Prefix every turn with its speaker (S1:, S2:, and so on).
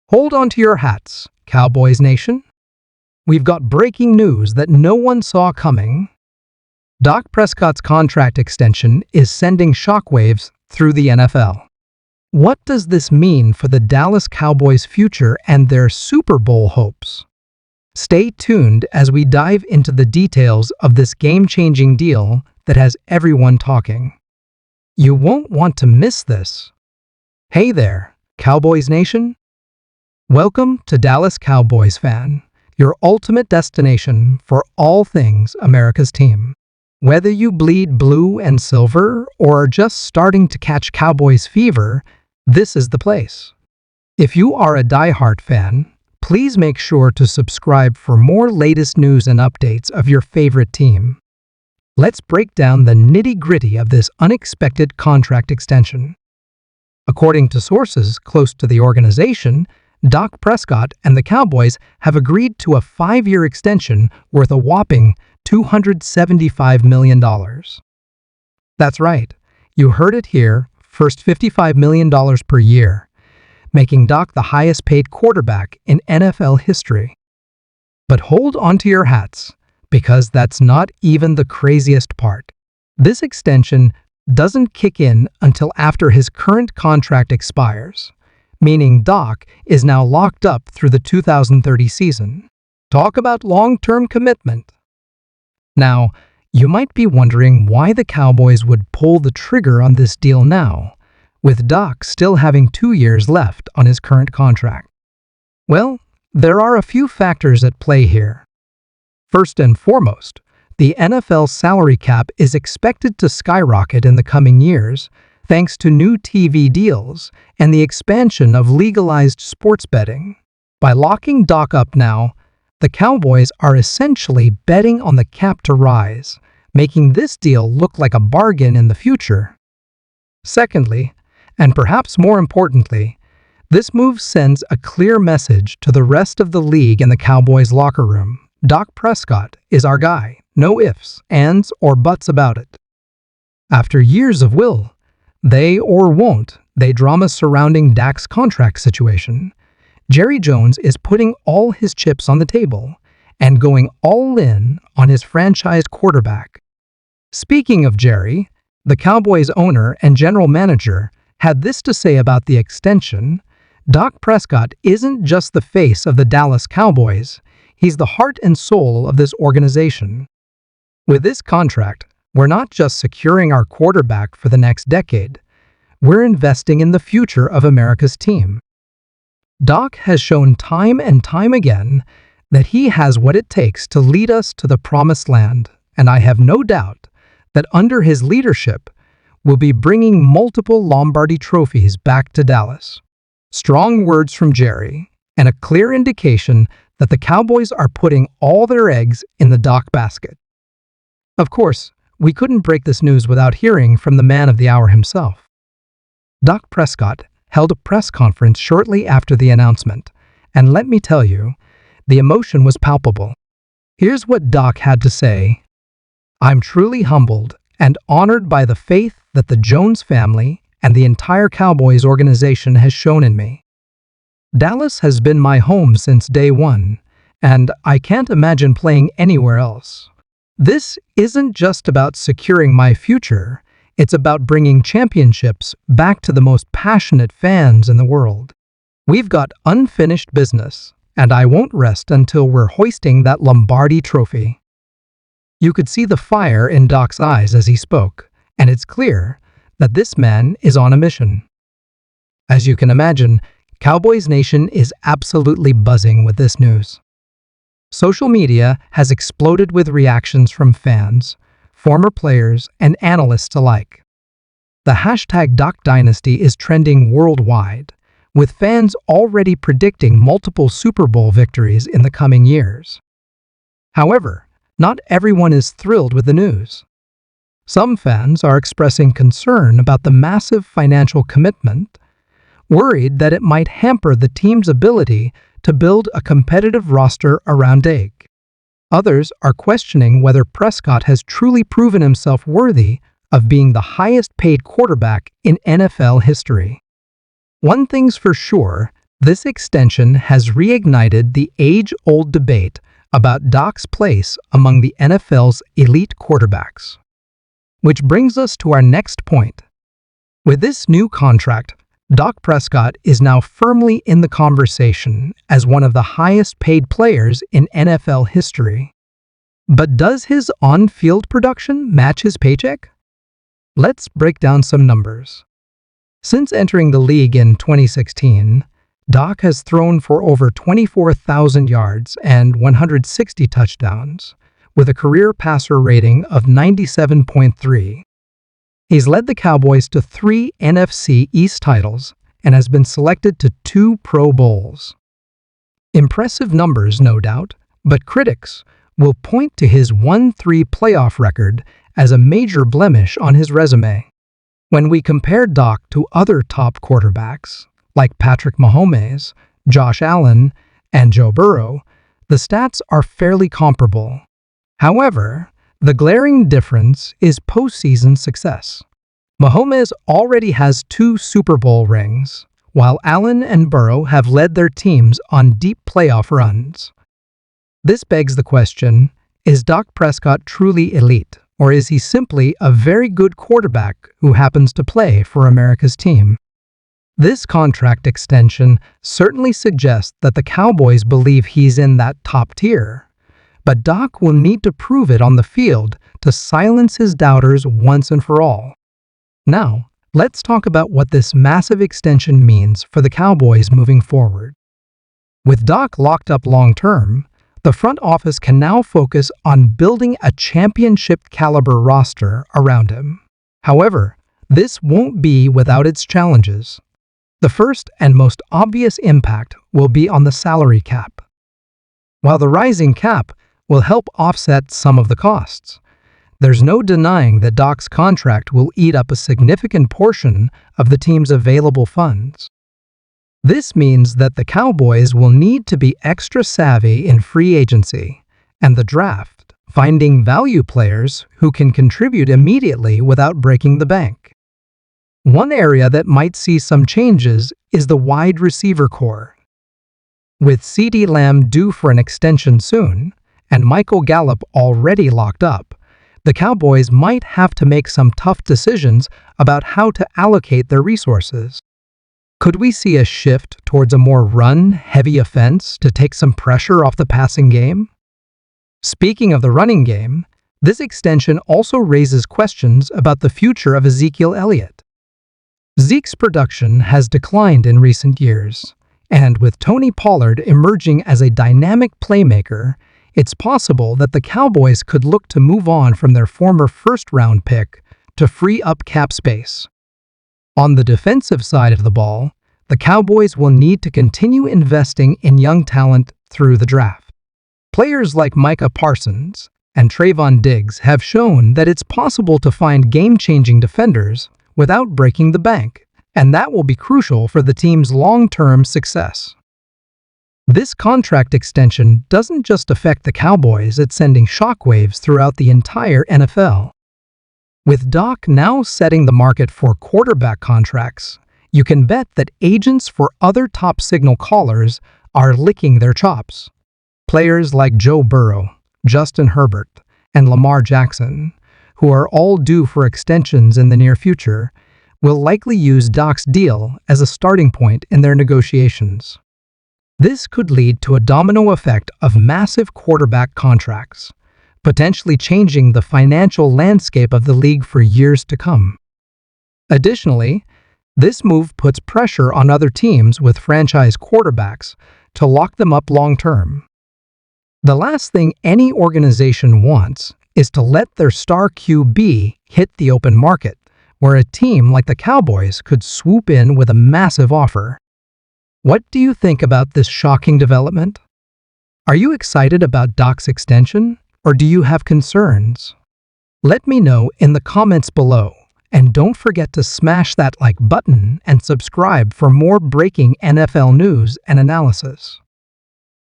S1: Hold on to your hats, Cowboys Nation. We've got breaking news that no one saw coming. Dak Prescott's contract extension is sending shockwaves through the NFL. What does this mean for the Dallas Cowboys' future and their Super Bowl hopes? Stay tuned as we dive into the details of this game-changing deal that has everyone talking. You won't want to miss this. Hey there, Cowboys Nation. Welcome to Dallas Cowboys Fan, your ultimate destination for all things America's team. Whether you bleed blue and silver or are just starting to catch Cowboys fever, this is the place. If you are a diehard fan, please make sure to subscribe for more latest news and updates of your favorite team. Let's break down the nitty-gritty of this unexpected contract extension. According to sources close to the organization, Dak Prescott and the Cowboys have agreed to a 5-year extension worth a whopping $275 million. That's right, you heard it here, first $55 million per year, making Dak the highest-paid quarterback in NFL history. But hold on to your hats, because that's not even the craziest part. This extension doesn't kick in until after his current contract expires, meaning Dak is now locked up through the 2030 season. Talk about long-term commitment. Now, you might be wondering why the Cowboys would pull the trigger on this deal now, with Dak still having 2 years left on his current contract. Well, there are a few factors at play here. First and foremost, the NFL salary cap is expected to skyrocket in the coming years, thanks to new TV deals and the expansion of legalized sports betting. By locking Dak up now, the Cowboys are essentially betting on the cap to rise, making this deal look like a bargain in the future. Secondly, and perhaps more importantly, this move sends a clear message to the rest of the league and the Cowboys locker room. Dak Prescott is our guy, no ifs, ands, or buts about it. After years of will they or won't they drama surrounding Dak's contract situation, Jerry Jones is putting all his chips on the table and going all in on his franchise quarterback. Speaking of Jerry, the Cowboys owner and general manager had this to say about the extension. Dak Prescott isn't just the face of the Dallas Cowboys, he's the heart and soul of this organization. With this contract, we're not just securing our quarterback for the next decade, we're investing in the future of America's team. Dak has shown time and time again that he has what it takes to lead us to the promised land, and I have no doubt that under his leadership, we'll be bringing multiple Lombardi trophies back to Dallas. Strong words from Jerry, and a clear indication that the Cowboys are putting all their eggs in the Dak basket. Of course, we couldn't break this news without hearing from the man of the hour himself. Dak Prescott held a press conference shortly after the announcement, and let me tell you, the emotion was palpable. Here's what Dak had to say. "I'm truly humbled and honored by the faith that the Jones family and the entire Cowboys organization has shown in me. Dallas has been my home since day one, and I can't imagine playing anywhere else. This isn't just about securing my future, it's about bringing championships back to the most passionate fans in the world. We've got unfinished business, and I won't rest until we're hoisting that Lombardi trophy." You could see the fire in Dak's eyes as he spoke, and it's clear that this man is on a mission. As you can imagine, Cowboys Nation is absolutely buzzing with this news. Social media has exploded with reactions from fans, former players, and analysts alike. The hashtag Dak Dynasty is trending worldwide, with fans already predicting multiple Super Bowl victories in the coming years. However, not everyone is thrilled with the news. Some fans are expressing concern about the massive financial commitment, worried that it might hamper the team's ability to build a competitive roster around Dak. Others are questioning whether Prescott has truly proven himself worthy of being the highest-paid quarterback in NFL history. One thing's for sure, This extension has reignited the age-old debate about Dak's place among the NFL's elite quarterbacks. Which brings us to our next point. With this new contract, Dak Prescott is now firmly in the conversation as one of the highest-paid players in NFL history. But does his on-field production match his paycheck? Let's break down some numbers. Since entering the league in 2016, Dak has thrown for over 24,000 yards and 160 touchdowns, with a career passer rating of 97.3. He's led the Cowboys to 3 NFC East titles and has been selected to 2 Pro Bowls. Impressive numbers, no doubt, but critics will point to his 1-3 playoff record as a major blemish on his resume. When we compare Dak to other top quarterbacks, like Patrick Mahomes, Josh Allen, and Joe Burrow, the stats are fairly comparable. However, the glaring difference is postseason success. Mahomes already has 2 Super Bowl rings, while Allen and Burrow have led their teams on deep playoff runs. This begs the question, is Dak Prescott truly elite, or is he simply a very good quarterback who happens to play for America's team? This contract extension certainly suggests that the Cowboys believe he's in that top tier, but Dak will need to prove it on the field to silence his doubters once and for all. Now, let's talk about what this massive extension means for the Cowboys moving forward. With Dak locked up long-term, the front office can now focus on building a championship-caliber roster around him. However, this won't be without its challenges. The first and most obvious impact will be on the salary cap. While the rising cap will help offset some of the costs, there's no denying that Dak's contract will eat up a significant portion of the team's available funds. This means that the Cowboys will need to be extra savvy in free agency and the draft, finding value players who can contribute immediately without breaking the bank. One area that might see some changes is the wide receiver core. With CeeDee Lamb due for an extension soon, and Michael Gallup already locked up, the Cowboys might have to make some tough decisions about how to allocate their resources. Could we see a shift towards a more run-heavy offense to take some pressure off the passing game? Speaking of the running game, this extension also raises questions about the future of Ezekiel Elliott. Zeke's production has declined in recent years, and with Tony Pollard emerging as a dynamic playmaker, it's possible that the Cowboys could look to move on from their former first-round pick to free up cap space. On the defensive side of the ball, the Cowboys will need to continue investing in young talent through the draft. Players like Micah Parsons and Trayvon Diggs have shown that it's possible to find game-changing defenders without breaking the bank, and that will be crucial for the team's long-term success. This contract extension doesn't just affect the Cowboys, it's sending shockwaves throughout the entire NFL. With Dak now setting the market for quarterback contracts, you can bet that agents for other top signal callers are licking their chops. Players like Joe Burrow, Justin Herbert, and Lamar Jackson, who are all due for extensions in the near future, will likely use Dak's deal as a starting point in their negotiations. This could lead to a domino effect of massive quarterback contracts, potentially changing the financial landscape of the league for years to come. Additionally, this move puts pressure on other teams with franchise quarterbacks to lock them up long-term. The last thing any organization wants is to let their star QB hit the open market, where a team like the Cowboys could swoop in with a massive offer. What do you think about this shocking development? Are you excited about Dak's extension, or do you have concerns? Let me know in the comments below, and don't forget to smash that like button and subscribe for more breaking NFL news and analysis.